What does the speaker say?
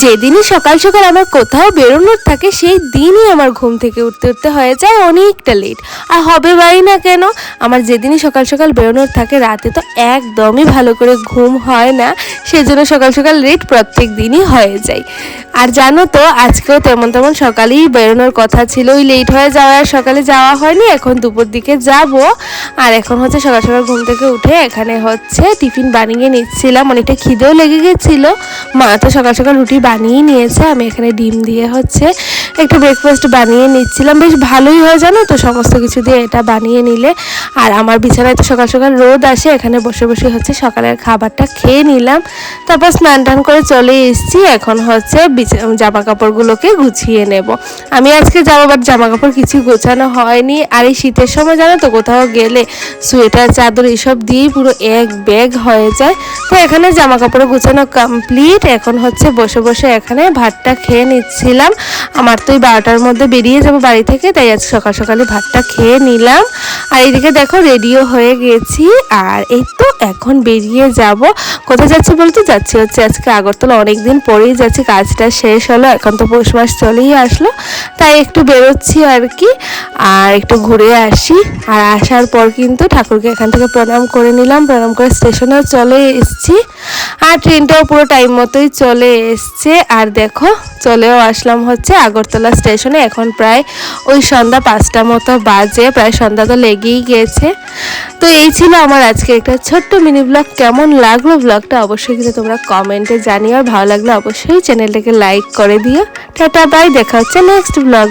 যেদিনই সকাল সকাল আমার কোথাও বেরোনোর থাকে সেই দিনই আমার ঘুম থেকে উঠতে উঠতে হয়ে যায় অনেকটা লেট। আর হবে বাই না কেন, আমার যেদিনই সকাল সকাল বেরোনোর থাকে রাতে তো একদমই ভালো করে ঘুম হয় না, সেজন্য সকাল সকাল লেট প্রত্যেক দিনই হয়ে যায়। আর জানো তো আজকেও তেমন তেমন সকালেই বেরোনোর কথা ছিল, ওই লেট হয়ে যাওয়ার সকালে যাওয়া হয়নি, এখন দুপুর দিকে যাব। আর এখন হচ্ছে সকাল সকাল ঘুম থেকে উঠে এখানে হচ্ছে টিফিন বানিয়ে নিচ্ছিলাম, অনেকটা খিদেও লেগে গেছিলো। মা তো সকাল সকাল রুটি বানিয়ে নিয়েছে, আমি এখানে ডিম দিয়ে হচ্ছে একটা ব্রেকফাস্ট বানিয়ে নিচ্ছিলাম। বেশ ভালোই হয় জানো তো সমস্ত কিছু দিয়ে এটা বানিয়ে নিলে। আর আমার বিছানায় তো সকাল সকাল রোদ আসে, এখানে বসে বসে হচ্ছে সকালের খাবারটা খেয়ে নিলাম। তারপর স্নান টান করে চলে এসেছি, এখন হচ্ছে জামা কাপড়গুলোকে গুছিয়ে নেব। আমি আজকে যাবো, বাট জামা কাপড় কিছু গোছানো হয়নি। আর এই শীতের সময় জানো তো কোথাও গেলে সোয়েটার চাদর এসব দিয়েই পুরো এক ব্যাগ হয়ে যায়। তো এখানে জামা কাপড় গোছানো কমপ্লিট, এখন হচ্ছে বসে বসে এখানে ভাতটা খেয়ে নিচ্ছিলাম। আমার তো এই 12টার মধ্যে বেরিয়ে যাবো বাড়ি থেকে, তাই আজ সকাল সকালে ভাতটা খেয়ে নিলাম। আর এইদিকে দেখো রেডিও হয়ে গেছি, আর এই তো এখন বেরিয়ে যাব। কোথায় যাচ্ছি বলতে, যাচ্ছি হচ্ছে আজকে আগরতলা, অনেকদিন পরেই যাচ্ছি, কাজটা শেষ হলো, এখন তো পৌষ মাস চলেই আসলো, তাই একটু বেরোচ্ছি আর কি, আর একটু ঘুরে আসি। আর আসার পর কিন্তু ঠাকুরকে এখান থেকে প্রণাম করে নিলাম, প্রণাম করে স্টেশনেও চলে এসেছি। আর ট্রেনটাও পুরো টাইম মতোই চলে এসছে। আর দেখো চলেও আসলাম হচ্ছে আগরতলা স্টেশনে, এখন প্রায় ওই সন্ধ্যা 5টা মতো বাজে, প্রায় সন্ধ্যা তো লেগেই গেছে। তো এই ছিল আমার আজকে একটা ছোট্ট মিনি ব্লগ। কেমন লাগলো ব্লগটা অবশ্যই কিন্তু তোমরা কমেন্টে জানিও, আর ভালো লাগলে অবশ্যই চ্যানেলটাকে লাইক করে দিও। টাটা বাই, দেখা হচ্ছে নেক্সট ব্লগ।